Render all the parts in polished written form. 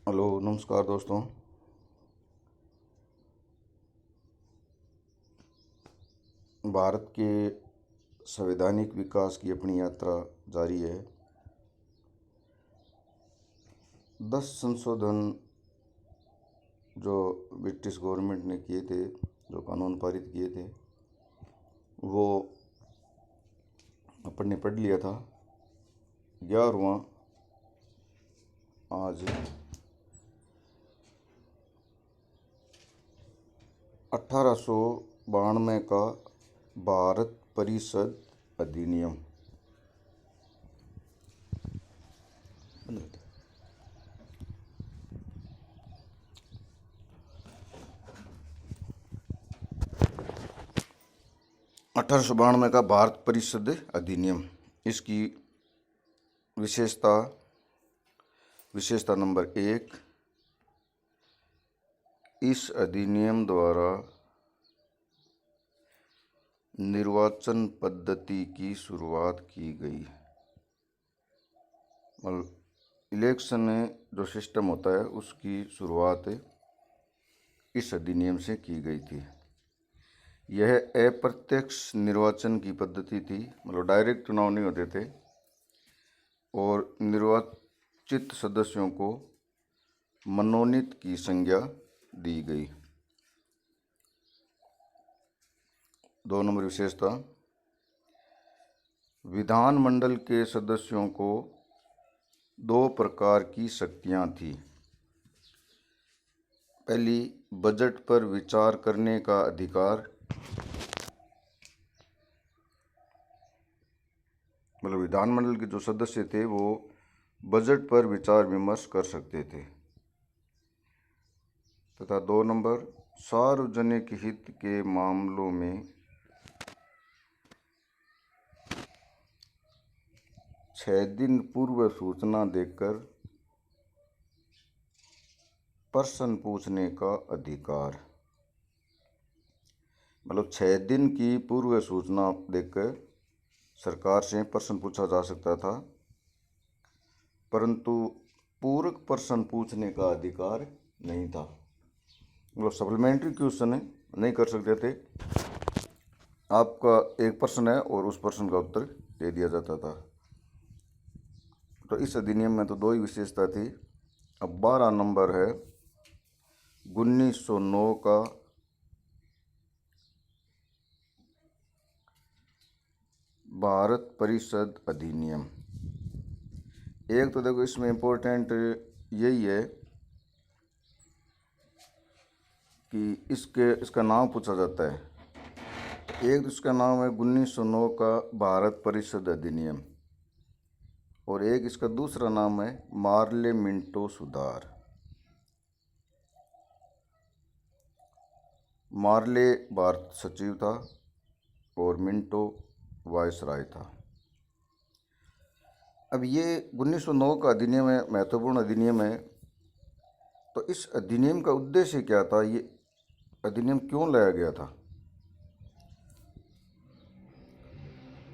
Hello नमस्कार दोस्तों। भारत के संवैधानिक विकास की अपनी यात्रा जारी है। 10 संशोधन जो ब्रिटिश गवर्नमेंट ने किए थे, जो कानून पारित किए थे, वो अपन ने पढ़ लिया था। 11वां आज 1892 का भारत परिषद अधिनियम। 1892 का भारत परिषद अधिनियम। इसकी विशेषता नंबर 1, इस अधिनियम द्वारा निर्वाचन पद्धति की शुरुआत की गई। मतलब इलेक्शन में जो सिस्टम होता है उसकी शुरुआत इस अधिनियम से की गई थी। यह अप्रत्यक्ष निर्वाचन की पद्धति थी, मतलब डायरेक्ट चुनाव नहीं होते थे और निर्वाचित सदस्यों को मनोनीत की संज्ञा दी गई। 2 नंबर विशेषता, विधानमंडल के सदस्यों को 2 प्रकार की शक्तियां थी। पहली, बजट पर विचार करने का अधिकार, मतलब विधानमंडल के जो सदस्य थे वो बजट पर विचार विमर्श कर सकते थे। तथा 2 नंबर, सार्वजनिक हित के मामलों में 6 दिन पूर्व सूचना देकर प्रश्न पूछने का अधिकार। मतलब 6 दिन की पूर्व सूचना देकर सरकार से प्रश्न पूछा जा सकता था, परंतु पूरक प्रश्न पूछने का अधिकार नहीं था। मतलब सप्लीमेंट्री क्वेश्चन नहीं कर सकते थे। आपका एक प्रश्न है और उस प्रश्न का उत्तर दे दिया जाता था। तो इस अधिनियम में तो 2 ही विशेषता थी। अब 12 नंबर है 1909 का भारत परिषद अधिनियम। एक तो देखो इसमें इम्पोर्टेंट यही है कि इसका नाम पूछा जाता है। एक तो इसका नाम है 1909 का भारत परिषद अधिनियम और एक इसका दूसरा नाम है मार्ले मिंटो सुधार। मार्ले भारत सचिव था और मिंटो वायसराय था। अब ये 1909 का अधिनियम है, महत्वपूर्ण अधिनियम है। तो इस अधिनियम का उद्देश्य क्या था, ये अधिनियम क्यों लाया गया था?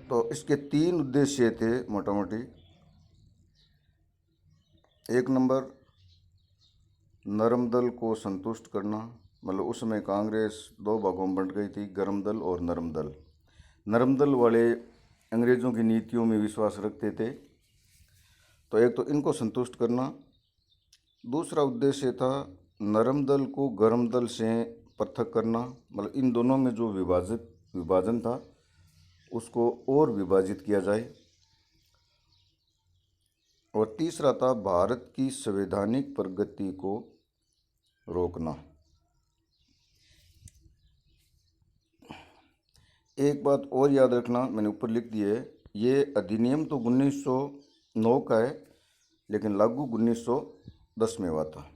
तो इसके 3 उद्देश्य थे मोटा मोटी। 1 नंबर, नरम दल को संतुष्ट करना। मतलब उस समय कांग्रेस 2 भागों में बंट गई थी, गर्म दल और नरम दल। नरम दल वाले अंग्रेज़ों की नीतियों में विश्वास रखते थे, तो एक तो इनको संतुष्ट करना। दूसरा उद्देश्य था नरम दल को गर्म दल से पृथक करना, मतलब इन दोनों में जो विभाजन था उसको और विभाजित किया जाए। और तीसरा था भारत की संवैधानिक प्रगति को रोकना। एक बात और याद रखना, मैंने ऊपर लिख दी है, ये अधिनियम तो 1909 का है लेकिन लागू 1910 में हुआ था।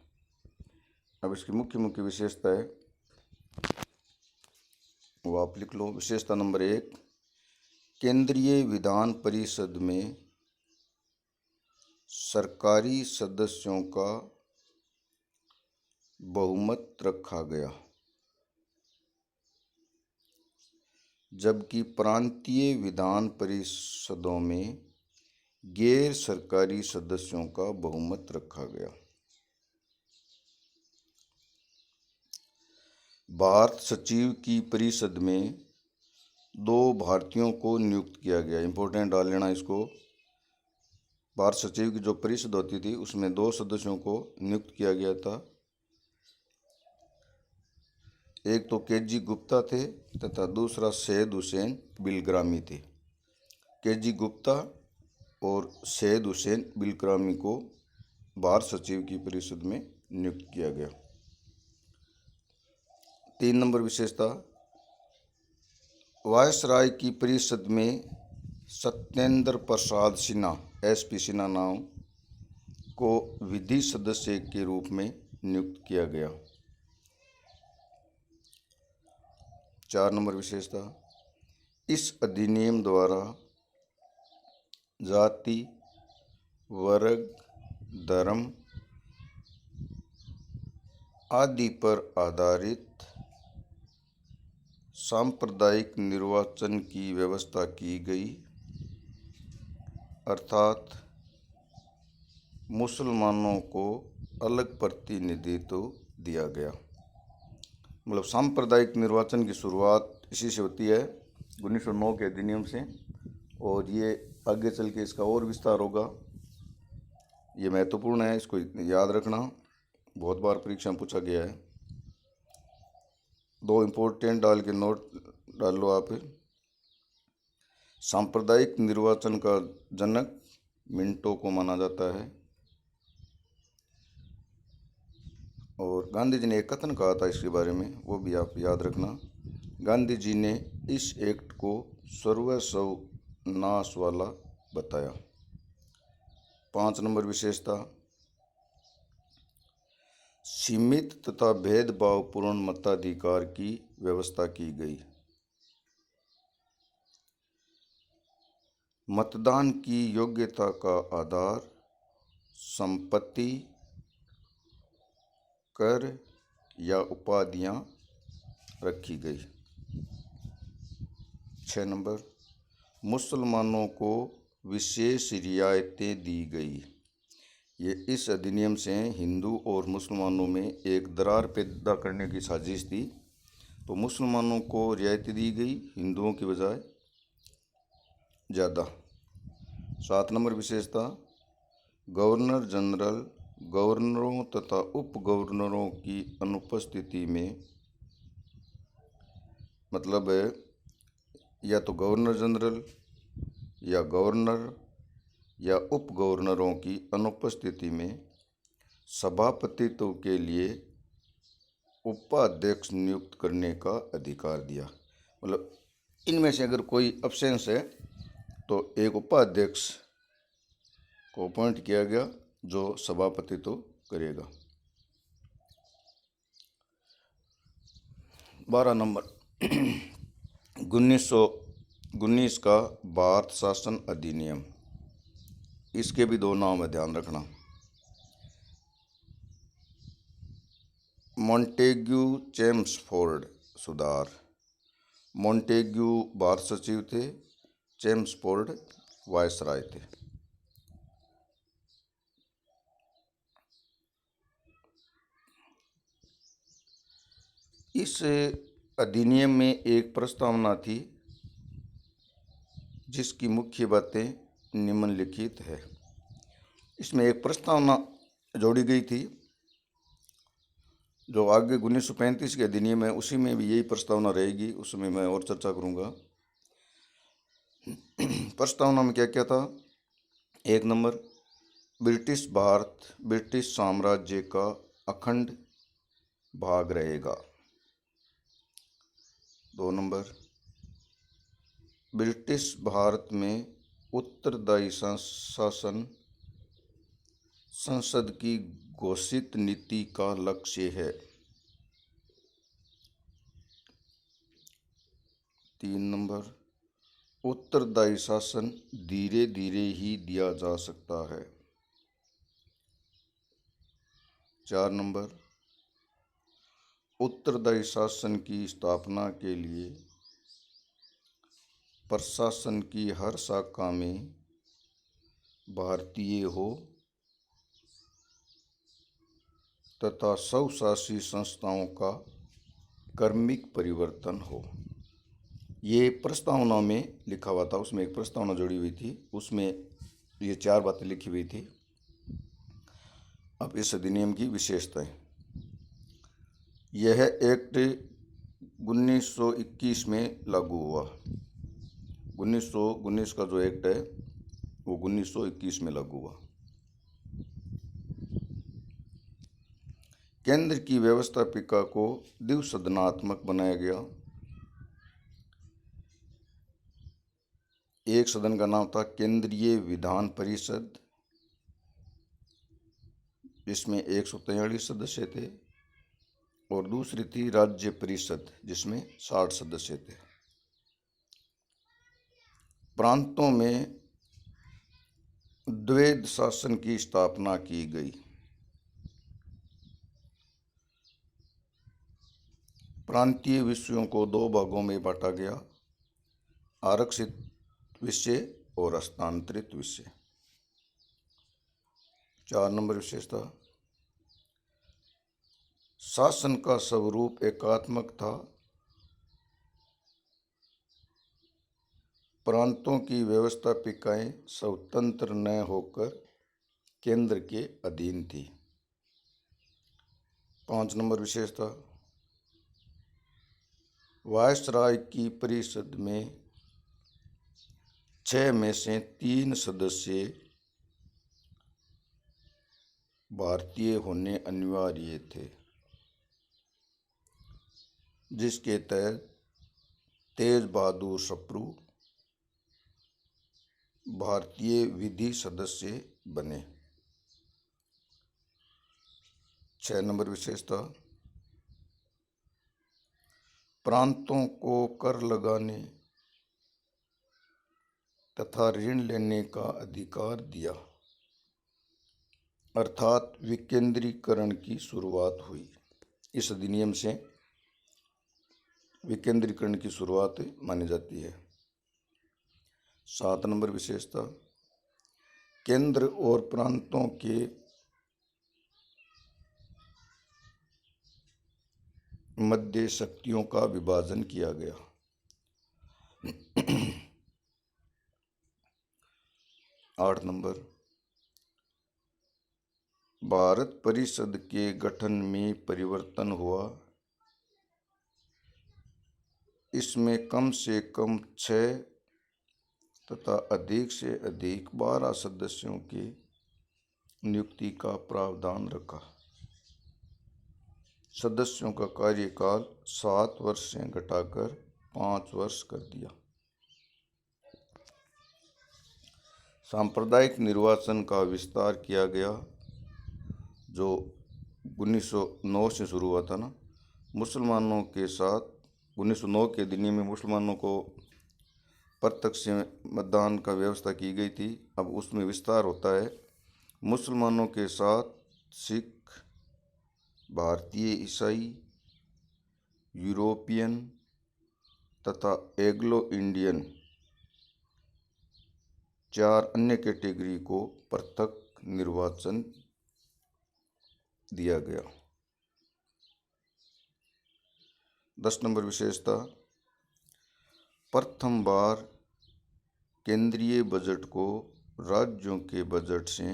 अब इसकी मुख्य मुख्य विशेषता है वो आप लिख लो। विशेषता नंबर 1, केंद्रीय विधान परिषद में सरकारी सदस्यों का बहुमत रखा गया, जबकि प्रांतीय विधान परिषदों में गैर सरकारी सदस्यों का बहुमत रखा गया। भारत सचिव की परिषद में 2 भारतीयों को नियुक्त किया गया। इंपॉर्टेंट डाल लेना इसको। भारत सचिव की जो परिषद होती थी उसमें 2 सदस्यों को नियुक्त किया गया था। एक तो केजी गुप्ता थे तथा दूसरा सैयद हुसैन बिलग्रामी थे। केजी गुप्ता और सैयद हुसैन बिलग्रामी को भारत सचिव की परिषद में नियुक्त किया गया। 3 नंबर विशेषता, वायसराय की परिषद में सत्येंद्र प्रसाद सिन्हा SP सिन्हा नाम को विधि सदस्य के रूप में नियुक्त किया गया। 4 नंबर विशेषता, इस अधिनियम द्वारा जाति, वर्ग, धर्म आदि पर आधारित सांप्रदायिक निर्वाचन की व्यवस्था की गई, अर्थात मुसलमानों को अलग प्रतिनिधित्व दिया गया। मतलब सांप्रदायिक निर्वाचन की शुरुआत इसी से होती है 1909 के अधिनियम से, और ये आगे चल के इसका और विस्तार होगा। ये महत्वपूर्ण है, इसको याद रखना, बहुत बार परीक्षा में पूछा गया है। 2 इम्पोर्टेंट डाल के नोट डाल लो आप। सांप्रदायिक निर्वाचन का जनक मिंटो को माना जाता है। और गांधी जी ने एक कथन कहा था इसके बारे में, वो भी आप याद रखना। गांधी जी ने इस एक्ट को सर्वनाश वाला बताया। 5 नंबर विशेषता, सीमित तथा भेदभावपूर्ण मताधिकार की व्यवस्था की गई। मतदान की योग्यता का आधार संपत्ति, कर या उपाधियां रखी गई। 6 नंबर, मुसलमानों को विशेष रियायतें दी गई। ये इस अधिनियम से हिंदू और मुसलमानों में एक दरार पैदा करने की साजिश थी। तो मुसलमानों को रियायतें दी गई, हिंदुओं की बजाय ज़्यादा। 7 नंबर विशेषता, गवर्नर जनरल गवर्नरों तथा उप गवर्नरों की अनुपस्थिति में, मतलब या तो गवर्नर जनरल या गवर्नर या उप गवर्नरों की अनुपस्थिति में सभापतित्व के लिए उपाध्यक्ष नियुक्त करने का अधिकार दिया। मतलब इनमें से अगर कोई अब्सेंस है तो एक उपाध्यक्ष को अपॉइंट किया गया जो सभापतित्व करेगा। 12 नंबर 1919 का भारत शासन अधिनियम। इसके भी 2 नाम है, ध्यान रखना। मॉन्टेग्यू चेम्सफोर्ड सुधार। मॉन्टेग्यू भारत सचिव थे, चेम्सफोर्ड वायसराय थे। इस अधिनियम में एक प्रस्तावना थी जिसकी मुख्य बातें निम्नलिखित है। इसमें एक प्रस्तावना जोड़ी गई थी जो आगे 1935 के अधिनियम है, उसी में भी यही प्रस्तावना रहेगी, उसमें मैं और चर्चा करूँगा। प्रस्तावना में क्या क्या था? 1 नंबर, ब्रिटिश भारत ब्रिटिश साम्राज्य का अखंड भाग रहेगा। 2 नंबर, ब्रिटिश भारत में उत्तरदायी शासन संसद की घोषित नीति का लक्ष्य है। 3 नंबर, उत्तरदायी शासन धीरे धीरे ही दिया जा सकता है। 4 नंबर, उत्तरदायी शासन की स्थापना के लिए प्रशासन की हर शाखा में भारतीय हो तथा स्वशासी संस्थाओं का क्रमिक परिवर्तन हो। ये प्रस्तावना में लिखा हुआ था, उसमें एक प्रस्तावना जुड़ी हुई थी, उसमें ये 4 बातें लिखी हुई थी। अब इस अधिनियम की विशेषताएं। यह एक्ट 1921 में लागू हुआ। 1919 का जो एक्ट है वो 1921 में लागू हुआ। केंद्र की व्यवस्थापिका को द्विसदनात्मक बनाया गया। एक सदन का नाम था केंद्रीय विधान परिषद, जिसमें 143 सदस्य थे, और दूसरी थी राज्य परिषद, जिसमें 60 सदस्य थे। प्रांतों में द्वैध शासन की स्थापना की गई। प्रांतीय विषयों को 2 भागों में बांटा गया, आरक्षित विषय और हस्तांतरित विषय। 4 नंबर विशेषता, शासन का स्वरूप एकात्मक था। प्रांतों की व्यवस्थापिकाएं स्वतंत्र न होकर केंद्र के अधीन थी। 5 नंबर विशेषता, वायसराय की परिषद में 6 में से 3 सदस्य भारतीय होने अनिवार्य थे, जिसके तहत तेज बहादुर सप्रू भारतीय विधि सदस्य बने। 6 नंबर विशेषता, प्रांतों को कर लगाने तथा ऋण लेने का अधिकार दिया, अर्थात विकेंद्रीकरण की शुरुआत हुई। इस अधिनियम से विकेंद्रीकरण की शुरुआत मानी जाती है। 7 नंबर विशेषता, केंद्र और प्रांतों के मध्य शक्तियों का विभाजन किया गया। 8 नंबर, भारत परिषद के गठन में परिवर्तन हुआ। इसमें कम से कम 6 तथा अधिक से अधिक 12 सदस्यों की नियुक्ति का प्रावधान रखा। सदस्यों का कार्यकाल 7 वर्ष से घटाकर 5 वर्ष कर दिया। सांप्रदायिक निर्वाचन का विस्तार किया गया, जो 1909 से शुरू हुआ था ना। मुसलमानों के साथ 1909 के अधिनियम में मुसलमानों को प्रत्यक्ष मतदान का व्यवस्था की गई थी। अब उसमें विस्तार होता है। मुसलमानों के साथ सिख, भारतीय ईसाई, यूरोपियन तथा एग्लो इंडियन 4 अन्य कैटेगरी को पृथक निर्वाचन दिया गया। 10 नंबर विशेषता, प्रथम बार केंद्रीय बजट को राज्यों के बजट से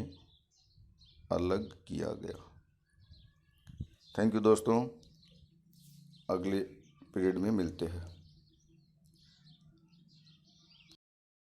अलग किया गया। थैंक यू दोस्तों, अगले पीरियड में मिलते हैं।